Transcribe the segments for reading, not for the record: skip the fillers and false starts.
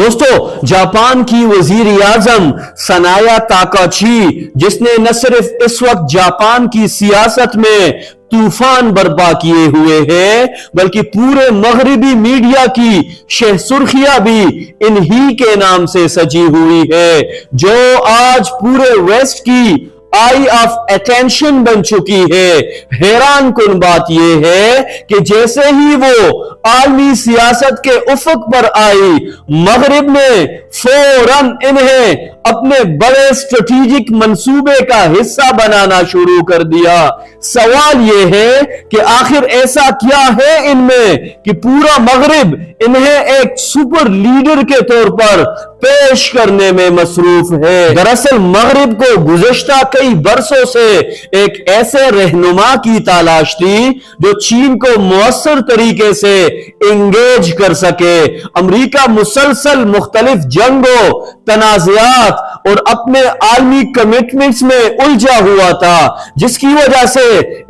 दोस्तों, जापान की वजीर आजम सनाया ताकाची, जिसने न सिर्फ इस वक्त जापान की सियासत में तूफान बर्पा किए हुए हैं, बल्कि पूरे मगरबी मीडिया की शह सुर्खियां भी इन्हीं के नाम से सजी हुई है, जो आज पूरे वेस्ट की आई ऑफ अटेंशन बन चुकी है। हैरान कुन बात यह है कि जैसे ही वो आलमी सियासत के उफक पर आई, मगरिब ने फौरन इन्हें अपने बड़े स्ट्रेटेजिक मंसूबे का हिस्सा बनाना शुरू कर दिया। सवाल यह है कि आखिर ऐसा क्या है इनमें कि पूरा मगरिब इन्हें एक सुपर लीडर के तौर पर पेश करने में मसरूफ है। दरअसल मगरिब को गुज़श्ता कई बरसों से एक ऐसे रहनुमा की तलाश थी जो चीन को मुअस्सर तरीके से एंगेज कर सके। अमेरिका मुसलसल मुख्तलिफ जंगों, तनाज़ात और अपने आलमी कमिटमेंट्स में उलझा हुआ था, जिसकी वजह से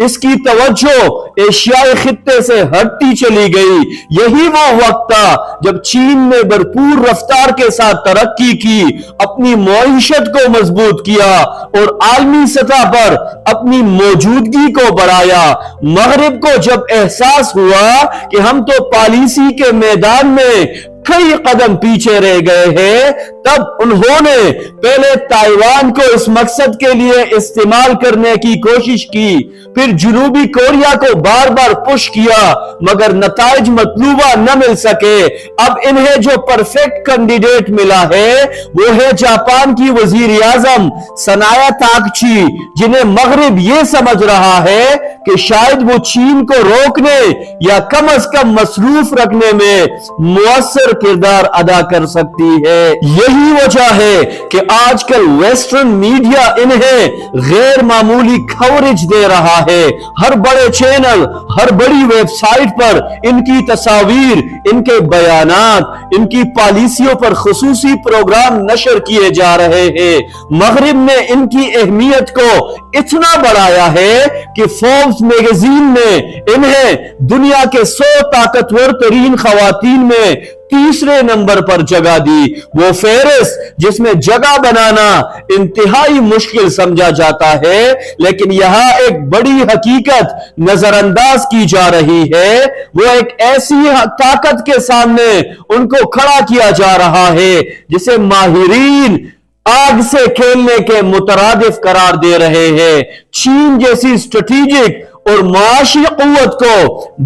इसकी तवज्जो एशियाई खित्ते से हटती चली गई। यही वो वक्त था जब चीन ने भरपूर रफ्तार के साथ तरक्की की, अपनी मईशत को मजबूत किया और आलमी सतह पर अपनी मौजूदगी को बढ़ाया। मगरिब को जब एहसास हुआ कि हम तो पॉलिसी के मैदान में कई कदम पीछे रह गए हैं, तब उन्होंने पहले ताइवान को इस मकसद के लिए इस्तेमाल करने की कोशिश की, फिर जनूबी कोरिया को बार बार पुश किया, मगर नताइज मतलूबा न मिल सके। अब इन्हें जो परफेक्ट कैंडिडेट मिला है वो है जापान की वजीर आजम सनाया ताकाची, जिन्हें मगरिब ये समझ रहा है कि शायद वो चीन को रोकने या कम अज कम मसरूफ रखने में मुअस्सर किरदार अदा कर सकती है। यही वजह है कि आजकल वेस्टर्न मीडिया इन्हें गैर मामूली कवरेज दे रहा है। हर बड़े चैनल, हर बड़ी वेबसाइट पर इनकी तस्वीर, इनके बयानात, इनकी पॉलिसियों पर खुसूसी प्रोग्राम नशर किए जा रहे हैं। मगरिब ने इनकी अहमियत को इतना बढ़ाया है कि फोर्ब्स मैगजीन ने इन्हें दुनिया के 100 ताकतवर तरीन खवातीन में तीसरे नंबर पर जगह दी। वो फेहरिस्त जिसमें जगह बनाना इंतहाई मुश्किल समझा जाता है, लेकिन यहां एक बड़ी हकीकत नजरअंदाज की जा रही है। वो एक ऐसी ताकत के सामने उनको खड़ा किया जा रहा है जिसे माहिरीन आग से खेलने के मुतरादिफ करार दे रहे हैं। चीन जैसी स्ट्रेटेजिक और माशी कुव्वत को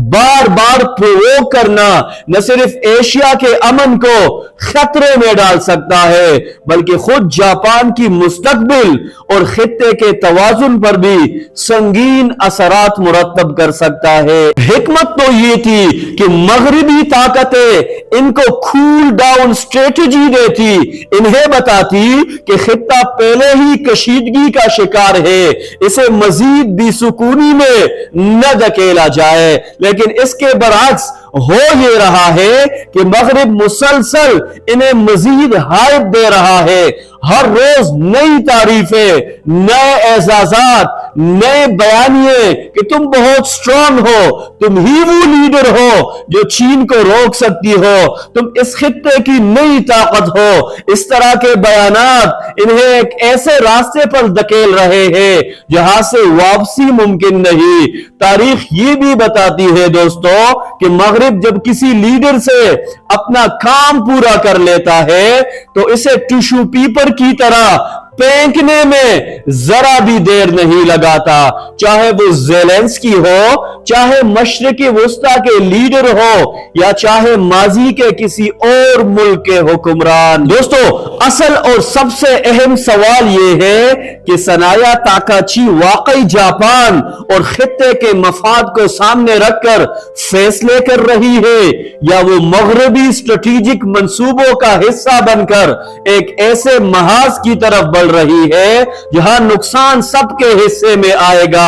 बार बार प्रोवोक करना न सिर्फ एशिया के अमन को खतरे में डाल सकता है, बल्कि खुद जापान की मुस्तकबिल और खित्ते के तवाजुन पर भी संगीन असरात मुरतब कर सकता है। हिकमत तो ये थी कि मगरिबी ताकतें इनको कूल डाउन स्ट्रेटेजी देती, इन्हें बताती कि खित्ता पहले ही कशीदगी का शिकार है, इसे मजीद बेसुकूनी में न धकेला जाए। लेकिन इसके बरअक्स हो ये रहा है कि मगरिब मुसलसल इन्हें मजीद हाइप दे रहा है। हर रोज नई तारीफें, नए एजाजात, नए बयानिए कि तुम बहुत स्ट्रांग हो, तुम ही वो लीडर हो जो चीन को रोक सकती हो, तुम इस खित्ते की नई ताकत हो। इस तरह के बयानात इन्हें एक ऐसे रास्ते पर धकेल रहे हैं जहां से वापसी मुमकिन नहीं। तारीख ये भी बताती है दोस्तों कि मगरिब जब किसी लीडर से अपना काम पूरा कर लेता है तो इसे टिश्यू पेपर की तरह फेंकने में जरा भी देर नहीं लगाता, चाहे वो ज़ेलेंस्की हो, चाहे मशरिकी वुस्ता के लीडर हो, या चाहे माजी के किसी और मुल्क के हुक्मरान। दोस्तों, असल और सबसे अहम सवाल यह है कि सनाया ताकाची वाकई जापान और खित्ते के मफाद को सामने रखकर फैसले कर रही है, या वो मगरबी स्ट्रेटेजिक मंसूबों का हिस्सा बनकर एक ऐसे महाज की तरफ बढ़ रही है जहां नुकसान सबके हिस्से में आएगा।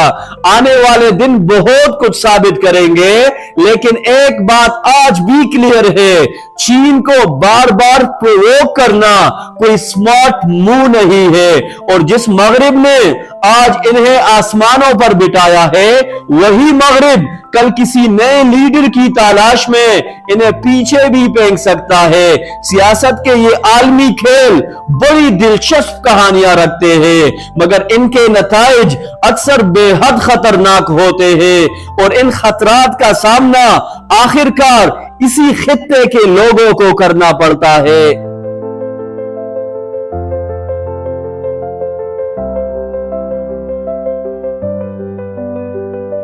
आने वाले दिन बहुत कुछ साबित करेंगे, लेकिन एक बात आज भी क्लियर है, चीन को बार बार प्रोवोक करना कोई स्मार्ट मूव नहीं है। और जिस मगरिब ने آج انہیں آسمانوں پر بٹھایا ہے، وہی مغرب کل کسی نئے لیڈر کی تلاش میں انہیں پیچھے بھی پھینک سکتا ہے۔ سیاست کے یہ عالمی کھیل بڑی دلچسپ کہانیاں رکھتے ہیں، مگر ان کے نتائج اکثر بے حد خطرناک ہوتے ہیں، اور ان خطرات کا سامنا آخرکار اسی خطے کے لوگوں کو کرنا پڑتا ہے۔